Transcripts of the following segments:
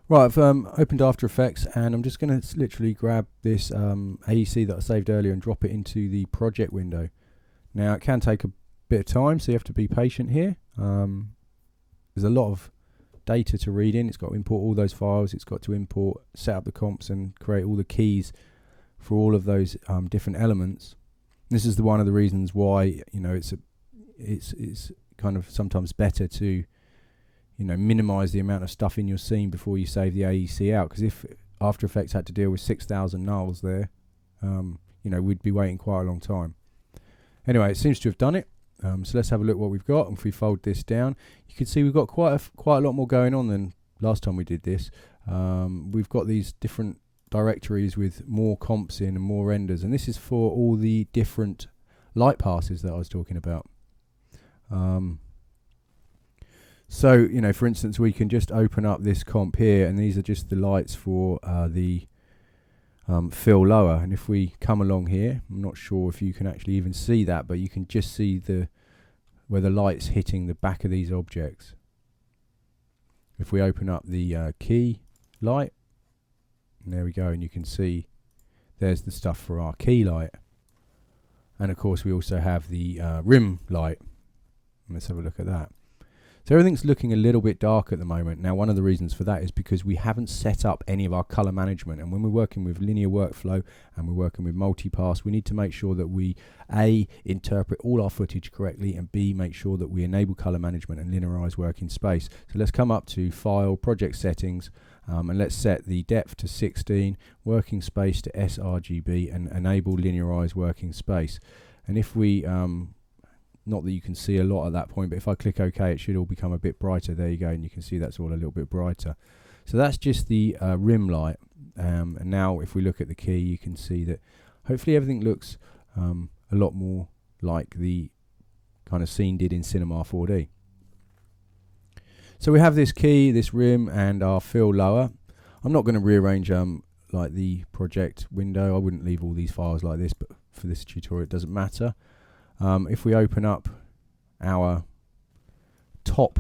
Right, I've opened After Effects, and I'm just going to literally grab this AEC that I saved earlier and drop it into the project window. Now, it can take a bit of time, so you have to be patient here. There's a lot of data to read in. It's got to import all those files. It's got to import, set up the comps, and create all the keys for all of those different elements. This is one of the reasons why it's kind of sometimes better to minimize the amount of stuff in your scene before you save the AEC out, because if After Effects had to deal with 6,000 nulls there, we'd be waiting quite a long time. Anyway, it seems to have done it. So let's have a look what we've got. And if we fold this down, you can see we've got quite a lot more going on than last time we did this. We've got these different directories with more comps in and more renders, and this is for all the different light passes that I was talking about. So, for instance, we can just open up this comp here, and these are just the lights for the fill lower. And if we come along here, I'm not sure if you can actually even see that, but you can just see where the light's hitting the back of these objects. If we open up the key light, and there we go, and you can see there's the stuff for our key light. And of course, we also have the rim light. Let's have a look at that. So everything's looking a little bit dark at the moment. Now, one of the reasons for that is because we haven't set up any of our color management. And when we're working with linear workflow and we're working with multipass, we need to make sure that we, A, interpret all our footage correctly, and B, make sure that we enable color management and linearize working space. So let's come up to File, Project Settings, and let's set the depth to 16, working space to sRGB, and enable linearize working space. And if we not that you can see a lot at that point, but if I click OK, it should all become a bit brighter. There you go, and you can see that's all a little bit brighter. So that's just the rim light. And now if we look at the key, you can see that hopefully everything looks a lot more like the kind of scene did in Cinema 4D. So we have this key, this rim, and our fill lower. I'm not going to rearrange like the project window. I wouldn't leave all these files like this, but for this tutorial it doesn't matter. If we open up our top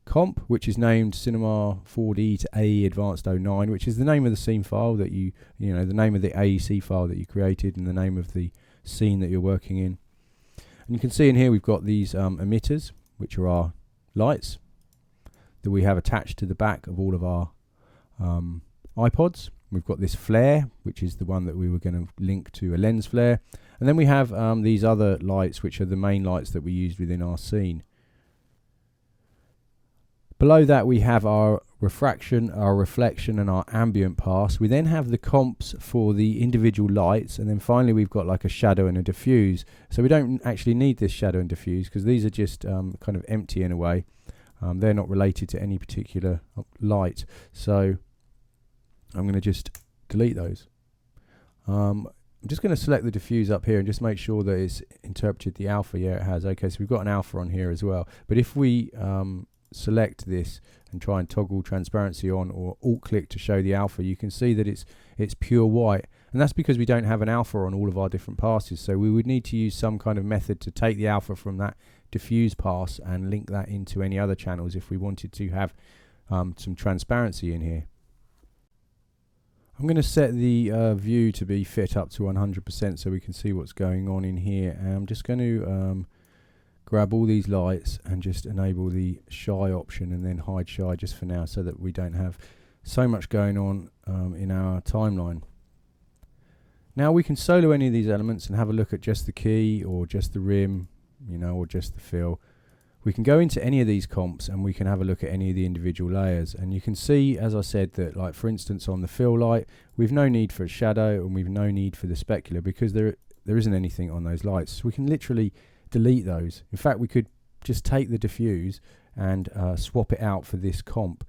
comp, which is named Cinema 4D to AE Advanced 09, which is the name of the scene file that the name of the AEC file that you created and the name of the scene that you're working in. And you can see in here we've got these emitters, which are our lights that we have attached to the back of all of our iPods. We've got this flare, which is the one that we were going to link to a lens flare. And then we have these other lights, which are the main lights that we used within our scene. Below that we have our refraction, our reflection, and our ambient pass. We then have the comps for the individual lights, and then finally we've got like a shadow and a diffuse. So we don't actually need this shadow and diffuse because these are just kind of empty in a way. They're not related to any particular light. So I'm going to just delete those. I'm just going to select the diffuse up here and just make sure that it's interpreted the alpha. Yeah, it has. Okay, so we've got an alpha on here as well. But if we select this and try and toggle transparency on, or alt click to show the alpha, you can see that it's pure white. And that's because we don't have an alpha on all of our different passes. So we would need to use some kind of method to take the alpha from that diffuse pass and link that into any other channels if we wanted to have some transparency in here. I'm going to set the view to be fit up to 100% so we can see what's going on in here. And I'm just going to grab all these lights and just enable the shy option and then hide shy just for now, so that we don't have so much going on in our timeline. Now we can solo any of these elements and have a look at just the key or just the rim, or just the fill. We can go into any of these comps and we can have a look at any of the individual layers, and you can see, as I said, that like for instance on the fill light we've no need for a shadow and we've no need for the specular because there isn't anything on those lights. So we can literally delete those. In fact, we could just take the diffuse and swap it out for this comp.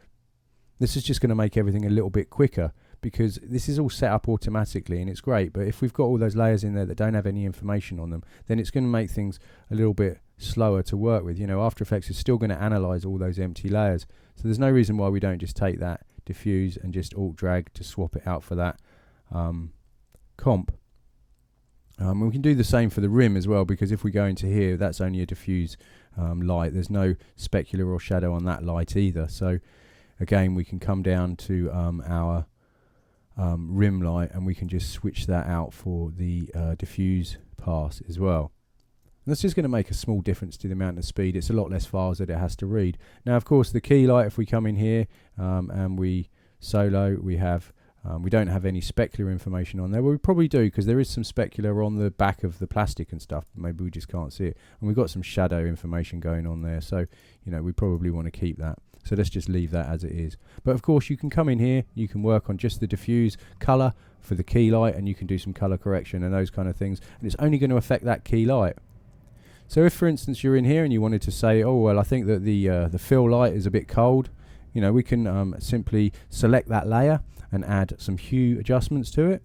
This is just going to make everything a little bit quicker because this is all set up automatically and it's great, but if we've got all those layers in there that don't have any information on them, then it's going to make things a little bit slower to work with. After Effects is still going to analyze all those empty layers, so there's no reason why we don't just take that diffuse and just alt drag to swap it out for that comp. We can do the same for the rim as well, because if we go into here, that's only a diffuse light. There's no specular or shadow on that light either. So again, we can come down to our rim light, and we can just switch that out for the diffuse pass as well. And that's just going to make a small difference to the amount of speed. It's a lot less files that it has to read. Now, of course, the key light, if we come in here and we solo, we don't have any specular information on there. Well, we probably do, because there is some specular on the back of the plastic and stuff. Maybe we just can't see it. And we've got some shadow information going on there. So, we probably want to keep that. So let's just leave that as it is. But of course, you can come in here, you can work on just the diffuse color for the key light, and you can do some color correction and those kind of things. And it's only going to affect that key light. So if, for instance, you're in here and you wanted to say, oh, well, I think that the fill light is a bit cold, we can simply select that layer and add some hue adjustments to it.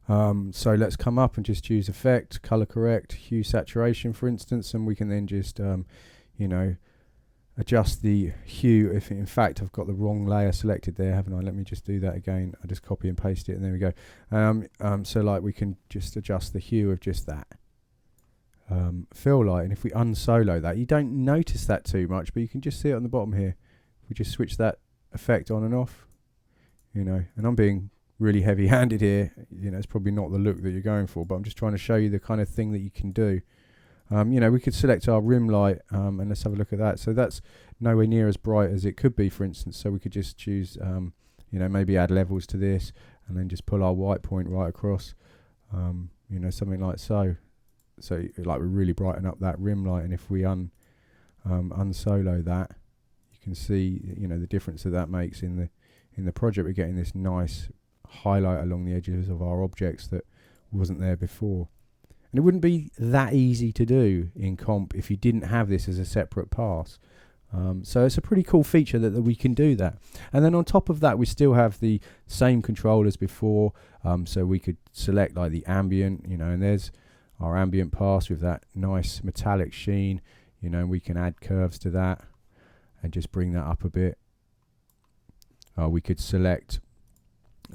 So let's come up and just choose Effect, Color Correct, Hue Saturation, for instance, and we can then just, adjust the hue. If in fact I've got the wrong layer selected there, haven't I? Let me just do that again. I just copy and paste it, and there we go. So like we can just adjust the hue of just that fill light, and if we unsolo that, you don't notice that too much, but you can just see it on the bottom here. If we just switch that effect on and off, and I'm being really heavy-handed here, it's probably not the look that you're going for, but I'm just trying to show you the kind of thing that you can do. We could select our rim light, and let's have a look at that. So that's nowhere near as bright as it could be, for instance, so we could just choose maybe add levels to this, and then just pull our white point right across, something like so. So like we really brighten up that rim light, and if we unsolo that, you can see the difference that makes in the project. We're getting this nice highlight along the edges of our objects that wasn't there before, and it wouldn't be that easy to do in comp if you didn't have this as a separate pass. So it's a pretty cool feature that we can do that. And then on top of that, we still have the same control as before, so we could select like the ambient, and there's our ambient pass with that nice metallic sheen, we can add curves to that and just bring that up a bit. We could select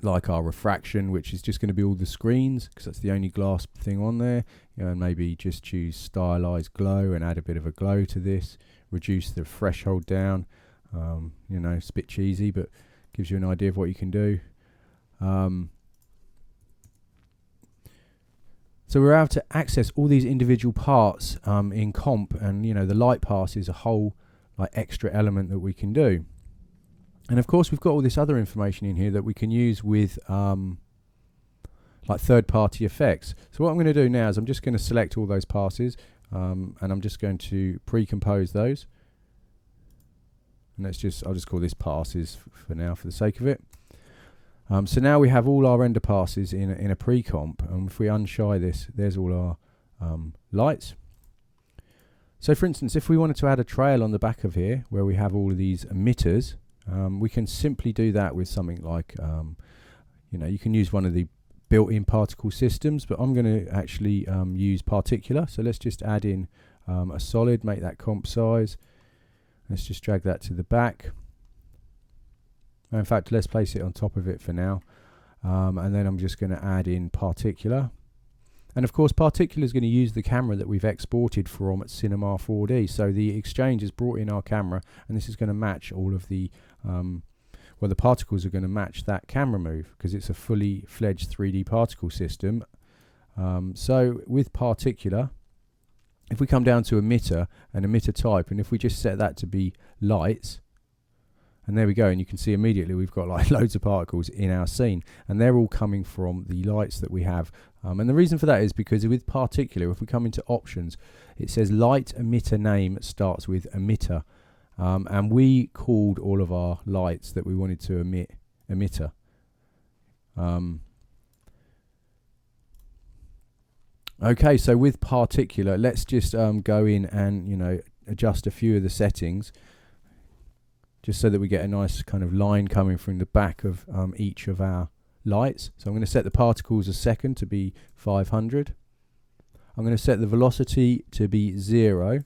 like our refraction, which is just going to be all the screens, because that's the only glass thing on there, and maybe just choose stylized glow and add a bit of a glow to this, reduce the threshold down. It's a bit cheesy, but gives you an idea of what you can do. So we're able to access all these individual parts in comp, and the light pass is a whole like extra element that we can do. And of course we've got all this other information in here that we can use with like third-party effects. So what I'm going to do now is I'm just going to select all those passes, and I'm just going to pre-compose those. And I'll just call this passes for now for the sake of it. So now we have all our render passes in a pre-comp, and if we unshy this, there's all our lights. So for instance, if we wanted to add a trail on the back of here where we have all of these emitters, we can simply do that with something like, you can use one of the built-in particle systems, but I'm going to actually use particular. So let's just add in a solid, make that comp size. Let's just drag that to the back. In fact, let's place it on top of it for now. And then I'm just going to add in particular. And of course, particular is going to use the camera that we've exported from Cinema 4D. So the Exchange has brought in our camera, and this is going to match all of the, the particles are going to match that camera move, because it's a fully fledged 3D particle system. So with particular, if we come down to emitter and emitter type, and if we just set that to be lights, and there we go, and you can see immediately we've got like loads of particles in our scene, and they're all coming from the lights that we have. And the reason for that is because with particular, if we come into options, it says light emitter name starts with emitter, and we called all of our lights that we wanted to emit emitter. Okay, so with particular, let's just go in and adjust a few of the settings, just so that we get a nice kind of line coming from the back of each of our lights. So I'm going to set the particles a second to be 500. I'm going to set the velocity to be 0.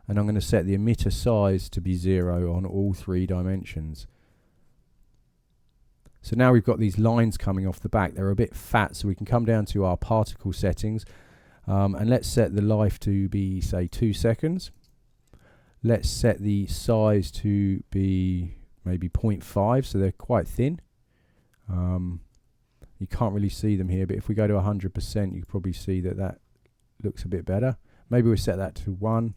And I'm going to set the emitter size to be 0 on all 3 dimensions. So now we've got these lines coming off the back. They're a bit fat, so we can come down to our particle settings. And let's set the life to be, say, 2 seconds. Let's set the size to be maybe 0.5, so they're quite thin. You can't really see them here, but if we go to 100%, you can probably see that that looks a bit better. Maybe we'll set that to 1.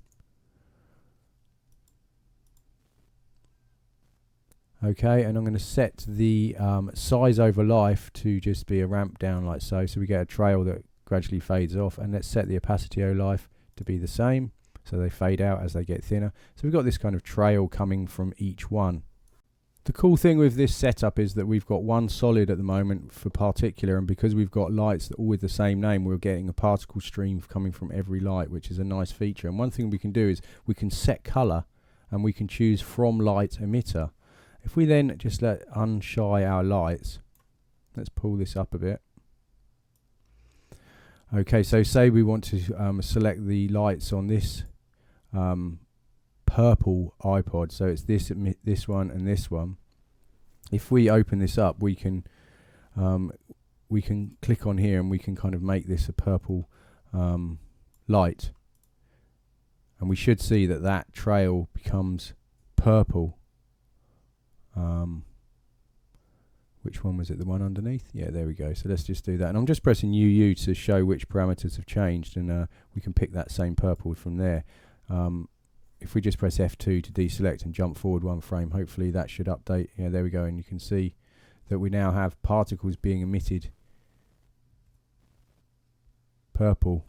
Okay, and I'm going to set the size over life to just be a ramp down like so. So we get a trail that gradually fades off. And let's set the opacity of life to be the same, so they fade out as they get thinner. So we've got this kind of trail coming from each one. The cool thing with this setup is that we've got one solid at the moment for particular, and because we've got lights all with the same name, we're getting a particle stream coming from every light, which is a nice feature. And one thing we can do is we can set color, and we can choose from light emitter. If we then just let unshy our lights, let's pull this up a bit. Okay, so say we want to select the lights on this purple iPod, so it's this one and this one. If we open this up, we can click on here and we can kind of make this a purple light, and we should see that that trail becomes purple. Which one was it? The one underneath? Yeah, there we go. So let's just do that, and I'm just pressing UU to show which parameters have changed, and we can pick that same purple from there. If we just press F2 to deselect and jump forward one frame, hopefully that should update. Yeah, there we go, and you can see that we now have particles being emitted purple.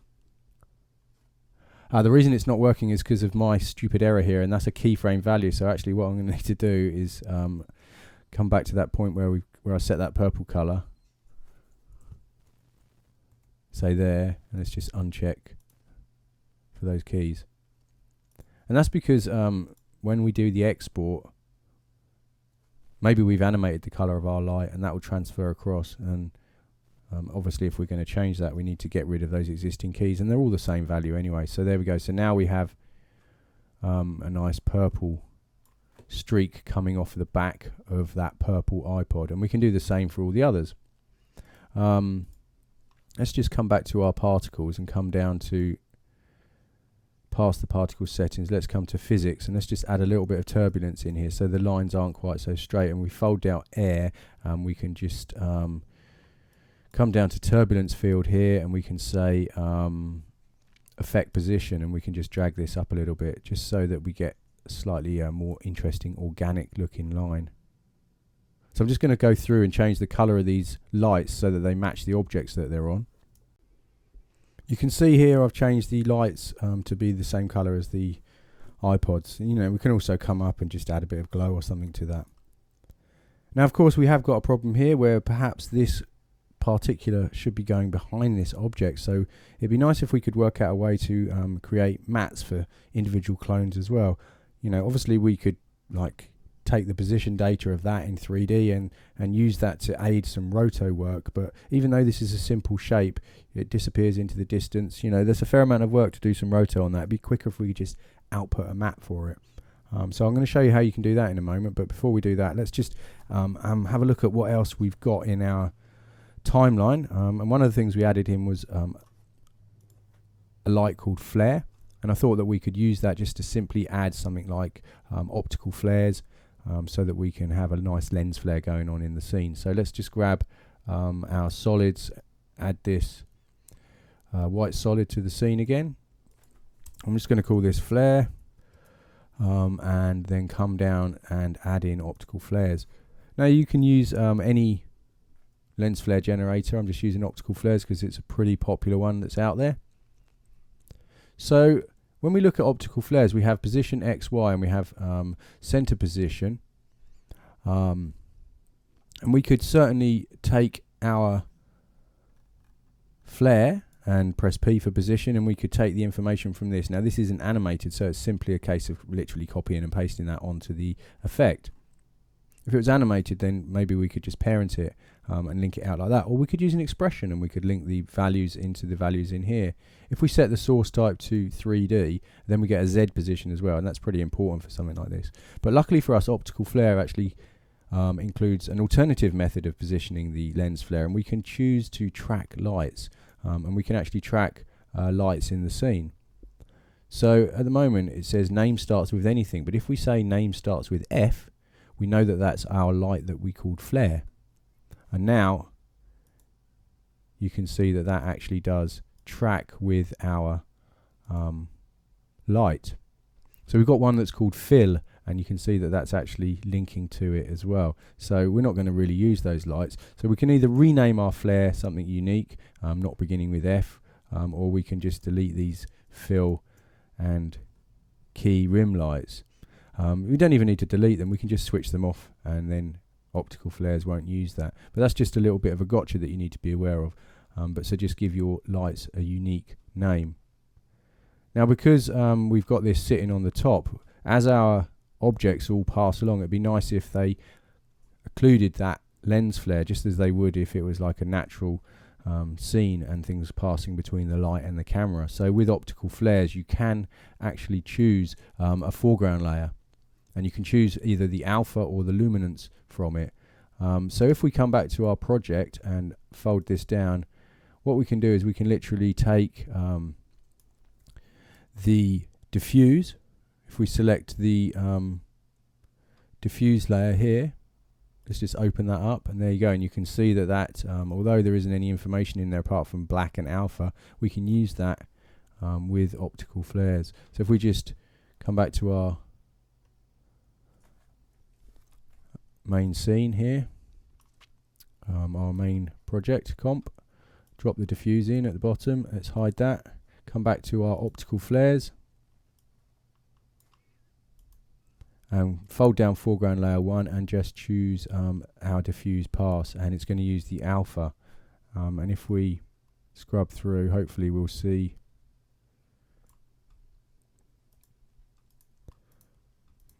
The reason it's not working is because of my stupid error here, and that's a keyframe value. So actually what I'm going to need to do is come back to that point where I set that purple color, say there, and let's just uncheck for those keys. And that's because when we do the export, maybe we've animated the color of our light, and that will transfer across. And obviously if we're going to change that, we need to get rid of those existing keys, and they're all the same value anyway. So there we go. So now we have a nice purple streak coming off the back of that purple iPod, and we can do the same for all the others. Let's just come back to our particles and come down to past the particle settings. Let's come to physics, and let's just add a little bit of turbulence in here so the lines aren't quite so straight. And we fold down air, and we can just come down to turbulence field here, and we can say affect position, and we can just drag this up a little bit just so that we get a slightly more interesting organic looking line. So I'm just going to go through and change the color of these lights so that they match the objects that they're on. You can see here I've changed the lights to be the same color as the iPods. You know, we can also come up and just add a bit of glow or something to that. Now of course we have got a problem here where perhaps this particular should be going behind this object, so it'd be nice if we could work out a way to create mats for individual clones as well. You know, obviously we could like take the position data of that in 3D and use that to aid some roto work, but even though this is a simple shape, it disappears into the distance. You know, there's a fair amount of work to do some roto on that. It'd be quicker if we could just output a map for it. So I'm going to show you how you can do that in a moment, but before we do that, let's just have a look at what else we've got in our timeline. And one of the things we added in was a light called flare, and I thought that we could use that just to simply add something like optical flares, so that we can have a nice lens flare going on in the scene. So let's just grab our solids, add this white solid to the scene again. I'm just going to call this flare, and then come down and add in optical flares. Now you can use any lens flare generator. I'm just using optical flares because it's a pretty popular one that's out there. So when we look at optical flares, we have position X, Y, and we have center position. And we could certainly take our flare and press P for position, and we could take the information from this. Now this isn't animated, so it's simply a case of literally copying and pasting that onto the effect. If it was animated, then maybe we could just parent it and link it out like that, or we could use an expression and we could link the values into the values in here. If we set the source type to 3D, then we get a Z position as well, and that's pretty important for something like this. But luckily for us, optical flare actually includes an alternative method of positioning the lens flare, and we can choose to track lights, and we can actually track lights in the scene. So at the moment it says name starts with anything, but if we say name starts with F, we know that that's our light that we called flare. And now you can see that that actually does track with our light. So we've got one that's called fill, and you can see that that's actually linking to it as well. So we're not going to really use those lights. So we can either rename our flare something unique, not beginning with F, or we can just delete these fill and key rim lights. We don't even need to delete them, we can just switch them off, and then optical flares won't use that. But that's just a little bit of a gotcha that you need to be aware of. So just give your lights a unique name. Now because we've got this sitting on the top, as our objects all pass along, it'd be nice if they occluded that lens flare just as they would if it was like a natural scene and things passing between the light and the camera. So with optical flares you can actually choose a foreground layer, and you can choose either the alpha or the luminance from it. So if we come back to our project and fold this down, what we can do is we can literally take the diffuse. If we select the diffuse layer here, let's just open that up, and there you go, and you can see that although there isn't any information in there apart from black and alpha, we can use that with optical flares. So if we just come back to our main scene here, our main project comp, drop the diffuse in at the bottom, let's hide that, come back to our optical flares, and fold down foreground layer 1 and just choose our diffuse pass, and it's going to use the alpha. And if we scrub through, hopefully we'll see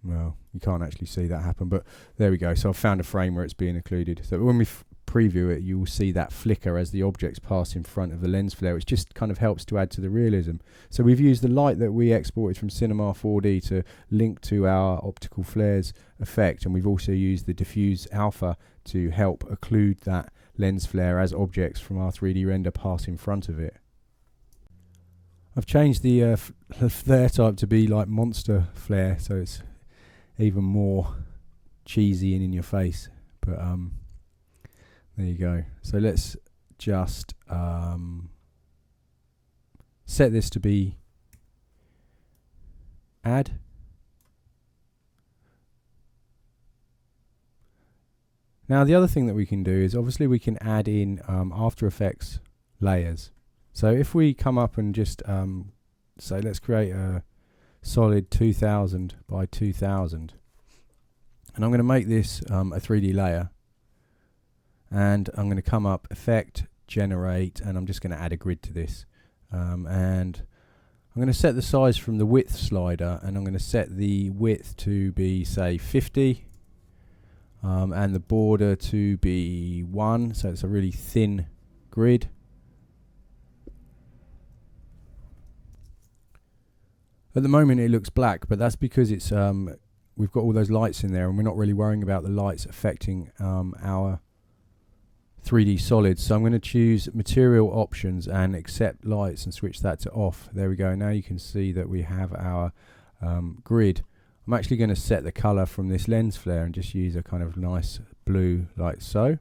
well, you can't actually see that happen, but there we go. So I've found a frame where it's being occluded. So when we preview it, you will see that flicker as the objects pass in front of the lens flare, which just kind of helps to add to the realism. So we've used the light that we exported from Cinema 4D to link to our optical flares effect, and we've also used the diffuse alpha to help occlude that lens flare as objects from our 3D render pass in front of it. I've changed the flare type to be like monster flare, so it's even more cheesy and in your face, but there you go. So let's just set this to be add. Now the other thing that we can do is obviously we can add in After Effects layers. So if we come up and just say let's create a solid 2000 by 2000, and I'm going to make this a 3D layer, and I'm going to come up effect, generate, and I'm just going to add a grid to this, and I'm going to set the size from the width slider, and I'm going to set the width to be say 50, and the border to be 1, so it's a really thin grid. At the moment it looks black, but that's because it's we've got all those lights in there and we're not really worrying about the lights affecting our 3D solids. So I'm going to choose material options and accept lights and switch that to off. There we go. Now you can see that we have our grid. I'm actually going to set the color from this lens flare and just use a kind of nice blue like so.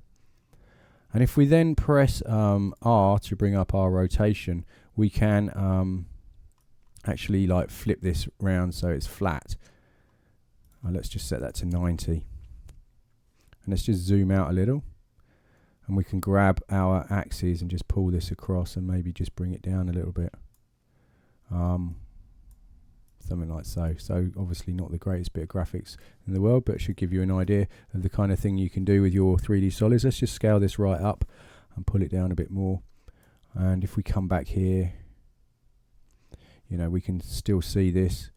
And if we then press R to bring up our rotation, we can actually like flip this round so it's flat. Let's just set that to 90, and let's just zoom out a little, and we can grab our axes and just pull this across and maybe just bring it down a little bit, something like so. So obviously not the greatest bit of graphics in the world, but it should give you an idea of the kind of thing you can do with your 3D solids. Let's just scale this right up and pull it down a bit more, and if we come back here, you know, we can still see this,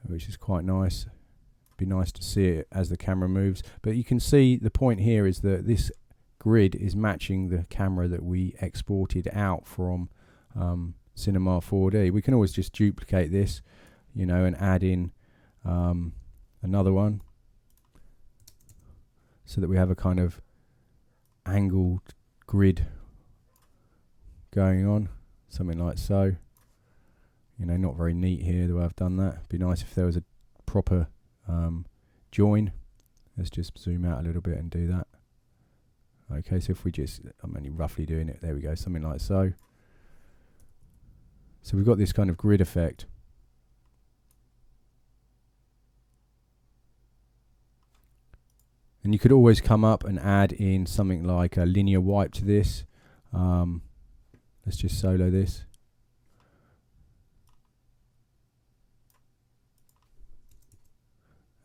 which is quite nice. It'd be nice to see it as the camera moves, but you can see the point here is that this grid is matching the camera that we exported out from Cinema 4D. We can always just duplicate this, you know, and add in another one so that we have a kind of angled grid going on, something like so. You know, not very neat here the way I've done that. It'd be nice if there was a proper join. Let's just zoom out a little bit and do that. Okay, so if we just, I'm only roughly doing it, there we go, something like so. So we've got this kind of grid effect. And you could always come up and add in something like a linear wipe to this. Let's just solo this.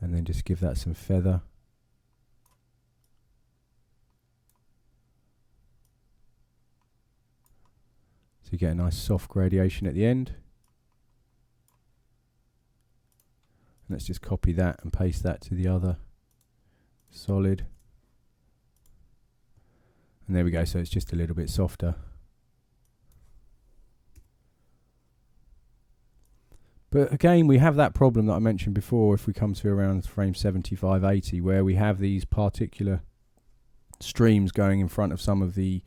And then just give that some feather. So you get a nice soft gradation at the end. And let's just copy that and paste that to the other solid. And there we go, so it's just a little bit softer. But again, we have that problem that I mentioned before if we come to around frame 75, 80, where we have these particular streams going in front of some of the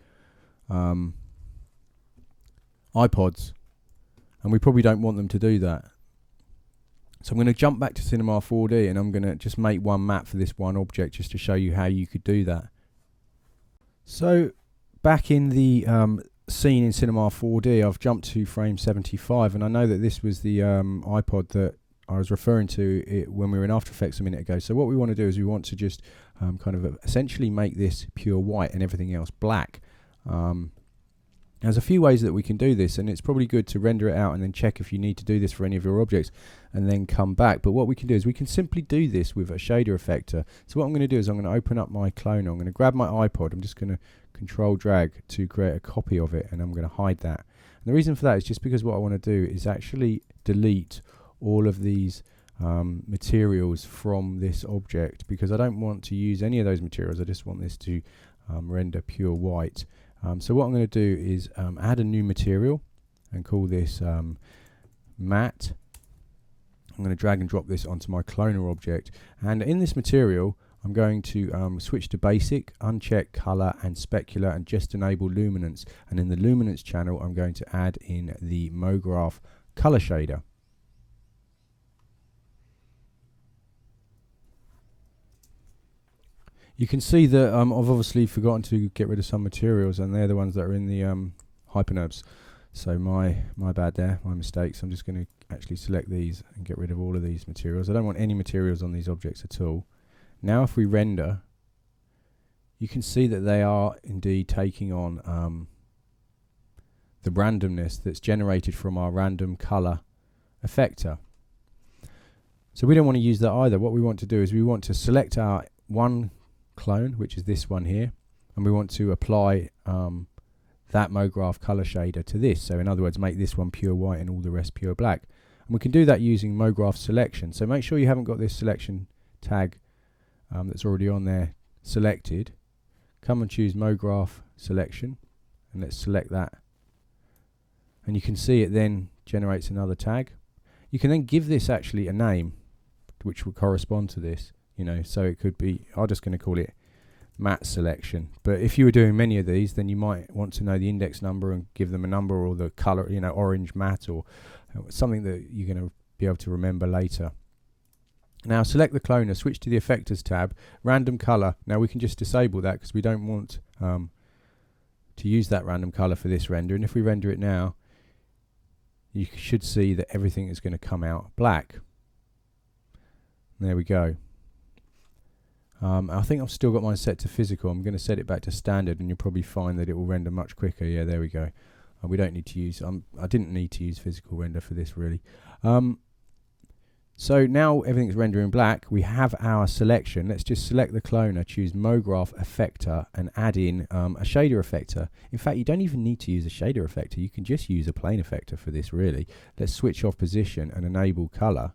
iPods, and we probably don't want them to do that. So I'm going to jump back to Cinema 4D and I'm going to just make one map for this one object just to show you how you could do that. So back in the scene in Cinema 4D, I've jumped to frame 75, and I know that this was the iPod that I was referring to when we were in After Effects a minute ago. So what we want to do is we want to just kind of essentially make this pure white and everything else black. There's a few ways that we can do this, and it's probably good to render it out and then check if you need to do this for any of your objects and then come back. But what we can do is we can simply do this with a shader effector. So what I'm going to do is I'm going to open up my cloner. I'm going to grab my iPod. I'm just going to control drag to create a copy of it, and I'm going to hide that. And the reason for that is just because what I want to do is actually delete all of these materials from this object, because I don't want to use any of those materials. I just want this to render pure white. So what I'm going to do is add a new material and call this matte. I'm going to drag and drop this onto my cloner object, and in this material I'm going to switch to basic, uncheck color and specular, and just enable luminance. And in the luminance channel I'm going to add in the MoGraph color shader. You can see that I've obviously forgotten to get rid of some materials, and they're the ones that are in the hyperNURBs. So my bad there, my mistakes. I'm just going to actually select these and get rid of all of these materials. I don't want any materials on these objects at all. Now if we render, you can see that they are indeed taking on the randomness that's generated from our random color effector. So we don't want to use that either. What we want to do is we want to select our one clone, which is this one here, and we want to apply that MoGraph color shader to this. So in other words, make this one pure white and all the rest pure black. And we can do that using MoGraph selection. So make sure you haven't got this selection tag that's already on there selected. Come and choose MoGraph selection, and let's select that. And you can see it then generates another tag. You can then give this actually a name which will correspond to this. You know, so it could be, I'm just going to call it matte selection. But if you were doing many of these, then you might want to know the index number and give them a number, or the color, you know, orange matte, or something that you're going to be able to remember later. Now select the cloner, switch to the effectors tab, random color. Now we can just disable that because we don't want to use that random color for this render. And if we render it now, you should see that everything is going to come out black. There we go. I think I've still got mine set to physical. I'm going to set it back to standard, and you'll probably find that it will render much quicker. Yeah, there we go. We don't need to use, I didn't need to use physical render for this really. So now everything's rendering black. We have our selection. Let's just select the cloner, choose MoGraph effector, and add in a shader effector. In fact, you don't even need to use a shader effector. You can just use a plane effector for this really. Let's switch off position and enable color.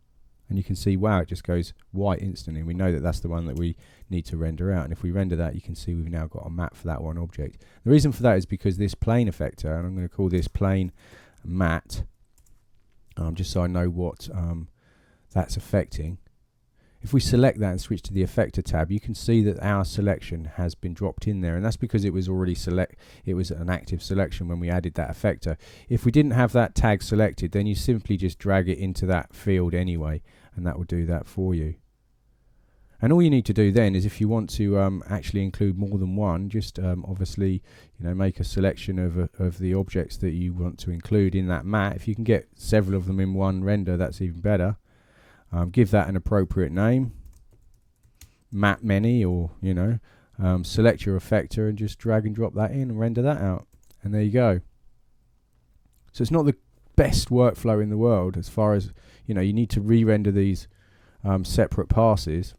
And you can see, wow, it just goes white instantly. We know that that's the one that we need to render out. And if we render that, you can see we've now got a map for that one object. The reason for that is because this plane effector, and I'm going to call this plane matte, just so I know what that's affecting. If we select that and switch to the Effector tab, you can see that our selection has been dropped in there, and that's because it was already it was an active selection when we added that effector. If we didn't have that tag selected, then you simply just drag it into that field anyway, and that will do that for you. And all you need to do then is, if you want to actually include more than one, just obviously, make a selection of the objects that you want to include in that mat. If you can get several of them in one render, that's even better. Give that an appropriate name, mat many, or select your effector and just drag and drop that in and render that out, and there you go. So it's not the best workflow in the world as far as you need to re-render these separate passes,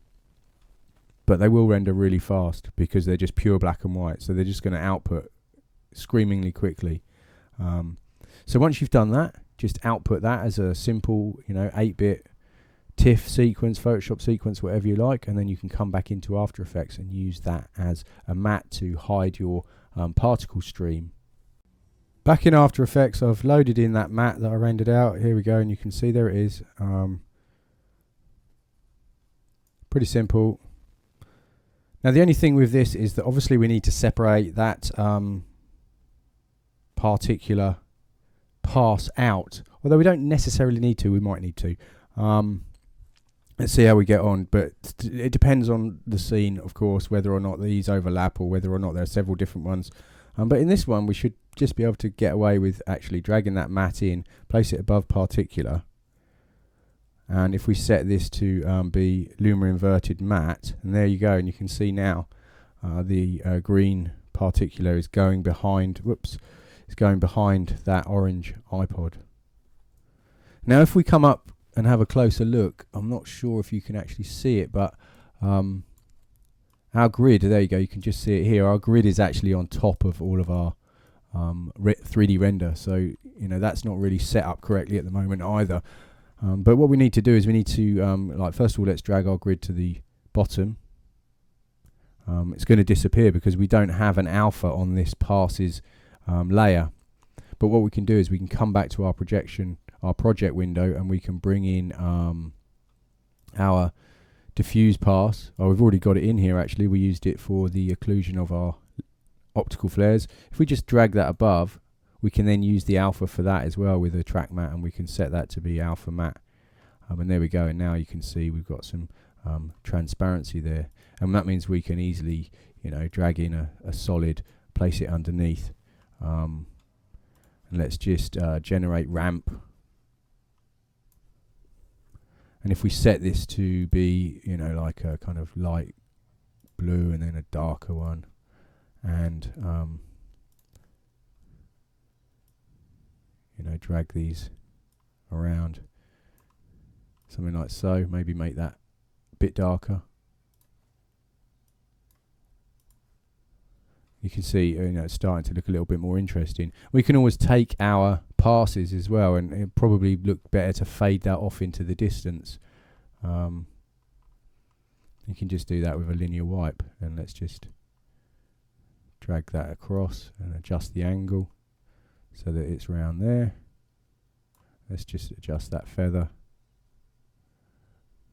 but they will render really fast because they're just pure black and white, so they're just going to output screamingly quickly. So once you've done that, just output that as a simple 8-bit TIFF sequence, Photoshop sequence, whatever you like, and then you can come back into After Effects and use that as a mat to hide your particle stream. Back in After Effects, I've loaded in that mat that I rendered out. Here we go, and you can see there it is. Pretty simple. Now the only thing with this is that obviously we need to separate that particular pass out, although we don't necessarily need to. We might need to. Let's see how we get on, but it depends on the scene, of course, whether or not these overlap or whether or not there are several different ones. But in this one, we should just be able to get away with actually dragging that mat in, place it above particular, and if we set this to be Luma inverted mat, and there you go, and you can see now the green particular is going behind. It's going behind that orange iPod. Now, if we come up and have a closer look, I'm not sure if you can actually see it, but our grid, there you go, you can just see it here. Our grid is actually on top of all of our 3D render, so that's not really set up correctly at the moment either. But what we need to do is we need to first of all, let's drag our grid to the bottom. It's going to disappear because we don't have an alpha on this passes layer. But what we can do is we can come back to our project window, and we can bring in our diffuse pass. Oh, we've already got it in here actually. We used it for the occlusion of our optical flares. If we just drag that above, we can then use the alpha for that as well with a track mat, and we can set that to be alpha mat. And there we go, and now you can see we've got some transparency there, and that means we can easily drag in a solid, place it underneath, and let's just generate ramp. And if we set this to be, like a kind of light blue and then a darker one, and drag these around, something like so, maybe make that a bit darker. You can see, it's starting to look a little bit more interesting. We can always take our passes as well, and it probably look better to fade that off into the distance. You can just do that with a linear wipe, and let's just drag that across and adjust the angle so that it's round there. Let's just adjust that feather,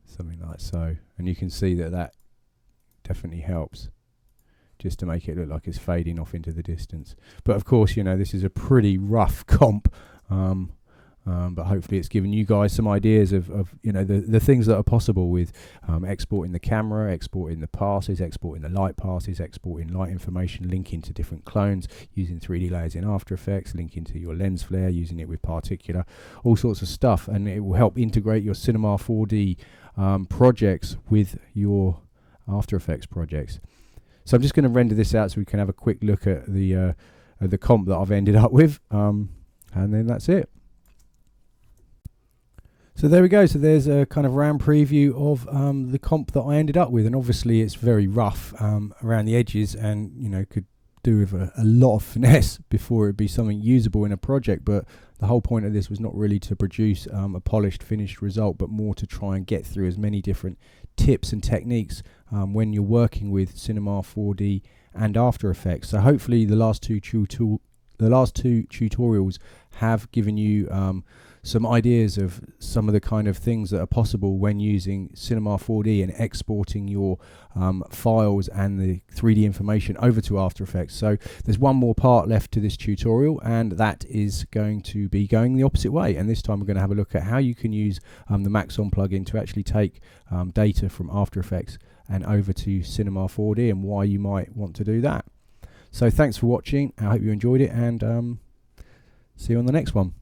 something like so, and you can see that definitely helps, just to make it look like it's fading off into the distance. But of course, this is a pretty rough comp, but hopefully it's given you guys some ideas of the things that are possible with exporting the camera, exporting the passes, exporting the light passes, exporting light information, linking to different clones, using 3D layers in After Effects, linking to your lens flare, using it with particular, all sorts of stuff, and it will help integrate your Cinema 4D projects with your After Effects projects. So I'm just going to render this out so we can have a quick look at the comp that I've ended up with, and then that's it. So there we go. So there's a kind of round preview of the comp that I ended up with, and obviously it's very rough around the edges, and could do with a lot of finesse before it'd be something usable in a project. But the whole point of this was not really to produce a polished, finished result, but more to try and get through as many different tips and techniques when you're working with Cinema 4D and After Effects. So hopefully the last two tutorials have given you some ideas of some of the kind of things that are possible when using Cinema 4D and exporting your files and the 3D information over to After Effects. So there's one more part left to this tutorial, and that is going to be going the opposite way. And this time we're going to have a look at how you can use the Maxon plugin to actually take data from After Effects and over to Cinema 4D, and why you might want to do that. So thanks for watching. I hope you enjoyed it, and see you on the next one.